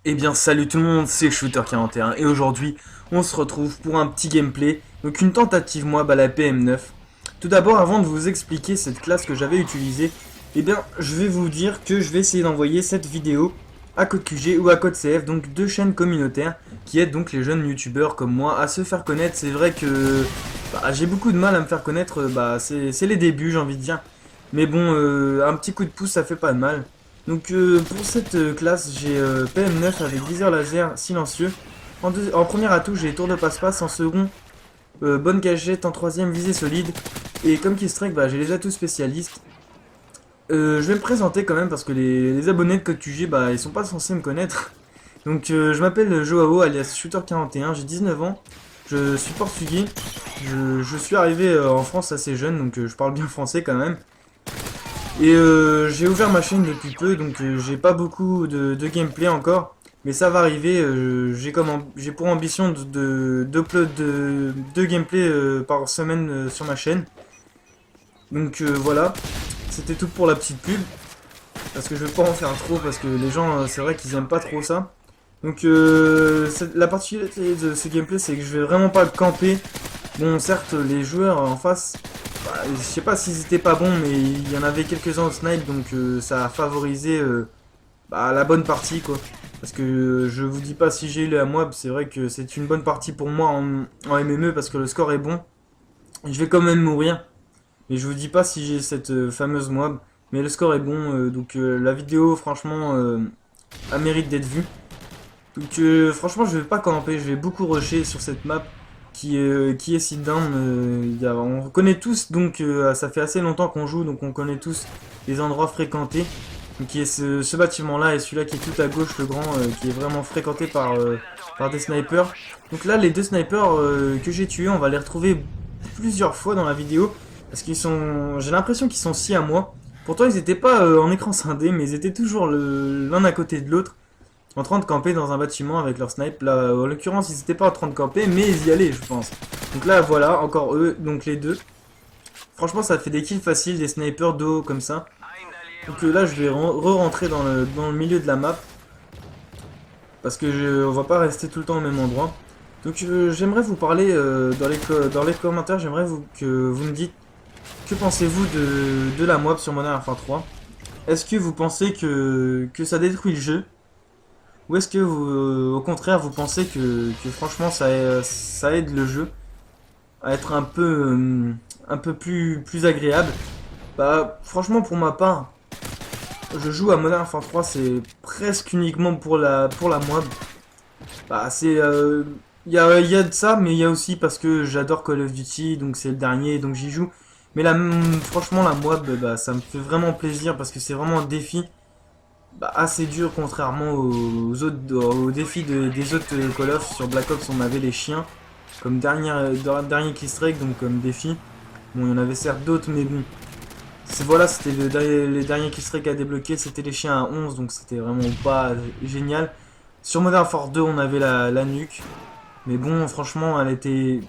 Eh bien salut tout le monde, c'est Shooter41 et aujourd'hui on se retrouve pour un petit gameplay, donc une tentative mob à la PM9. Tout d'abord, avant de vous expliquer cette classe que j'avais utilisée, eh bien je vais vous dire que je vais essayer d'envoyer cette vidéo à CodeQG ou à CodeCF, donc deux chaînes communautaires qui aident donc les jeunes youtubeurs comme moi à se faire connaître. C'est vrai que j'ai beaucoup de mal à me faire connaître, c'est les débuts, j'ai envie de dire. Mais bon, un petit coup de pouce ça fait pas de mal. Donc pour cette classe, j'ai PM9 avec viseur laser silencieux. En premier atout, j'ai tour de passe-passe. En second, bonne cachette. En troisième, visée solide. Et comme Killstrike, j'ai les atouts spécialistes. Je vais me présenter quand même parce que les abonnés de CodeQG, ils sont pas censés me connaître. Donc je m'appelle Joao alias Shooter41, j'ai 19 ans. Je suis portugais. Je suis arrivé en France assez jeune, donc je parle bien français quand même. Et j'ai ouvert ma chaîne depuis peu, donc j'ai pas beaucoup de gameplay encore, mais ça va arriver. J'ai pour ambition d'upload de gameplay par semaine sur ma chaîne. Donc voilà, c'était tout pour la petite pub, parce que je vais pas en faire trop, parce que les gens, c'est vrai qu'ils aiment pas trop ça. Donc la particularité de ce gameplay, c'est que je vais vraiment pas camper. Bon, certes, les joueurs en face, je sais pas s'ils étaient pas bons, mais il y en avait quelques-uns au snipe, donc ça a favorisé la bonne partie, quoi. Parce que je vous dis pas si j'ai eu la mob, c'est vrai que c'est une bonne partie pour moi en MME, parce que le score est bon. Je vais quand même mourir, mais je vous dis pas si j'ai cette fameuse mob, mais le score est bon, donc la vidéo, franchement, a mérite d'être vue. Donc franchement, je vais pas camper, je vais beaucoup rusher sur cette map qui est sit down. On connaît tous, donc ça fait assez longtemps qu'on joue, donc on connaît tous les endroits fréquentés. Donc il y a ce bâtiment là et celui-là qui est tout à gauche, le grand, qui est vraiment fréquenté par des snipers. Donc là, les deux snipers que j'ai tués, on va les retrouver plusieurs fois dans la vidéo, parce qu'ils sont, j'ai l'impression qu'ils sont si à moi. Pourtant ils étaient pas en écran scindé, mais ils étaient toujours l'un à côté de l'autre en train de camper dans un bâtiment avec leur snipe. Là, en l'occurrence, ils étaient pas en train de camper, mais ils y allaient, je pense. Donc là, voilà, encore eux, donc les deux. Franchement, ça fait des kills faciles, des snipers d'eau comme ça. Donc là, je vais re-rentrer dans le milieu de la map. Parce que on va pas rester tout le temps au même endroit. Donc j'aimerais vous parler dans les commentaires, j'aimerais que vous me dites que pensez-vous de la mob sur Modern Warfare 3. Est-ce que vous pensez que ça détruit le jeu? Ou est-ce que vous, au contraire, vous pensez que franchement ça aide le jeu à être un peu plus agréable? Franchement, pour ma part, je joue à Modern Warfare 3, c'est presque uniquement pour la mob. Il y a de ça, mais il y a aussi parce que j'adore Call of Duty, donc c'est le dernier, donc j'y joue. Mais là, franchement, la mob, ça me fait vraiment plaisir parce que c'est vraiment un défi assez dur, contrairement aux défis des autres Call of. Sur Black Ops, on avait les chiens comme dernier Killstrike, donc comme défi. Bon, il y en avait certes d'autres, mais bon. Voilà, c'était les derniers Killstrike à débloquer, c'était les chiens à 11, donc c'était vraiment pas génial. Sur Modern Warfare 2, on avait la nuque, mais bon, franchement, elle était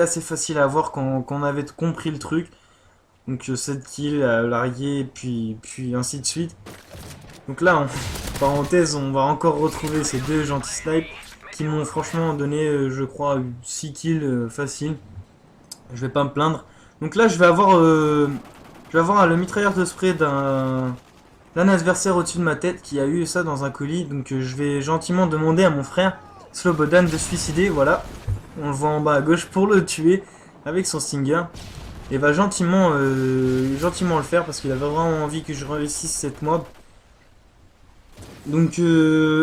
assez facile à avoir quand on avait compris le truc. Donc 7 kills, l'arrière, puis ainsi de suite. Donc là, en parenthèse, on va encore retrouver ces deux gentils snipes qui m'ont franchement donné, je crois, 6 kills faciles. Je vais pas me plaindre. Donc là, je vais avoir le mitrailleur de spray d'un adversaire au-dessus de ma tête qui a eu ça dans un colis. Donc je vais gentiment demander à mon frère Slobodan de se suicider. Voilà, on le voit en bas à gauche pour le tuer avec son Stinger. Et va gentiment le faire parce qu'il avait vraiment envie que je réussisse cette mob. Donc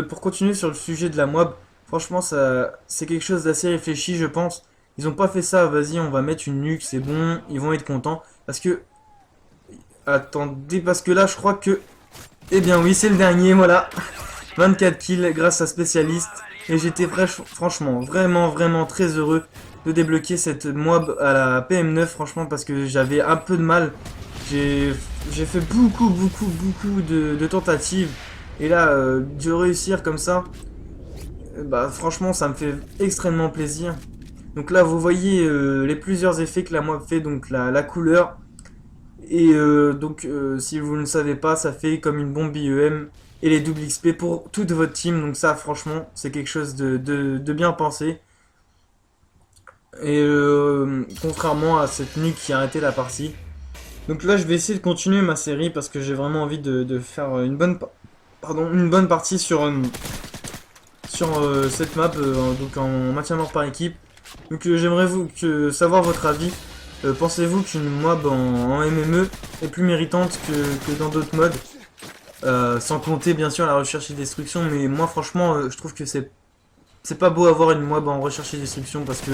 pour continuer sur le sujet de la mob, franchement c'est quelque chose d'assez réfléchi, je pense. Ils ont pas fait ça, vas-y on va mettre une nuque, c'est bon, ils vont être contents. Parce que, attendez, parce que là je crois que, eh bien oui c'est le dernier, voilà. 24 kills grâce à spécialiste. Et j'étais franchement vraiment très heureux de débloquer cette mob à la PM9, franchement, parce que j'avais un peu de mal. J'ai fait beaucoup de tentatives. Et là, de réussir comme ça, franchement, ça me fait extrêmement plaisir. Donc là, vous voyez les plusieurs effets que la mob fait, donc la couleur. Et si vous ne le savez pas, ça fait comme une bombe IEM. et les doubles XP pour toute votre team. Donc ça, franchement, c'est quelque chose de bien pensé. Et contrairement à cette nuque qui a arrêté la partie. Donc là, je vais essayer de continuer ma série parce que j'ai vraiment envie de faire une bonne partie sur cette map, donc en maintien mort par équipe. Donc savoir votre avis. Pensez-vous qu'une mob en MME est plus méritante que dans d'autres modes? Sans compter bien sûr la recherche et destruction, mais moi franchement je trouve que c'est pas beau avoir une mob en recherche et destruction parce que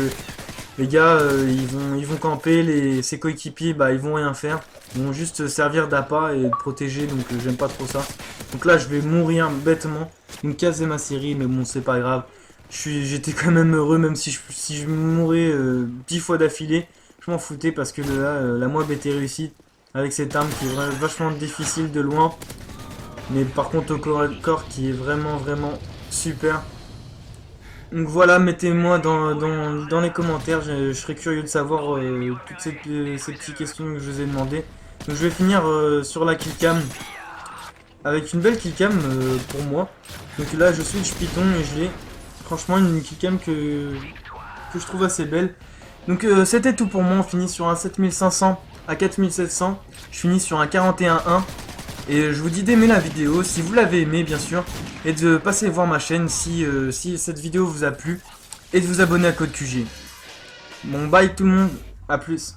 les gars ils vont camper, ses coéquipiers bah ils vont rien faire, ils vont juste servir d'appât et de protéger, donc j'aime pas trop ça. Donc là je vais mourir bêtement, me casser ma série, mais bon c'est pas grave. J'étais quand même heureux même si je mourais 10 fois d'affilée, je m'en foutais parce que là la mob était réussie avec cette arme qui est vachement difficile de loin. Mais par contre au corps à corps qui est vraiment super. Donc voilà, mettez-moi dans les commentaires, je serais curieux de savoir toutes ces petites questions que je vous ai demandées. Donc je vais finir sur la killcam, avec une belle killcam pour moi. Donc là je switch Python et je l'ai. Franchement une killcam que je trouve assez belle. Donc c'était tout pour moi, on finit sur un 7500 à 4700. Je finis sur un 41-1. Et je vous dis d'aimer la vidéo si vous l'avez aimé bien sûr, et de passer voir ma chaîne si cette vidéo vous a plu, et de vous abonner à Code QG. Bon bye tout le monde, à plus.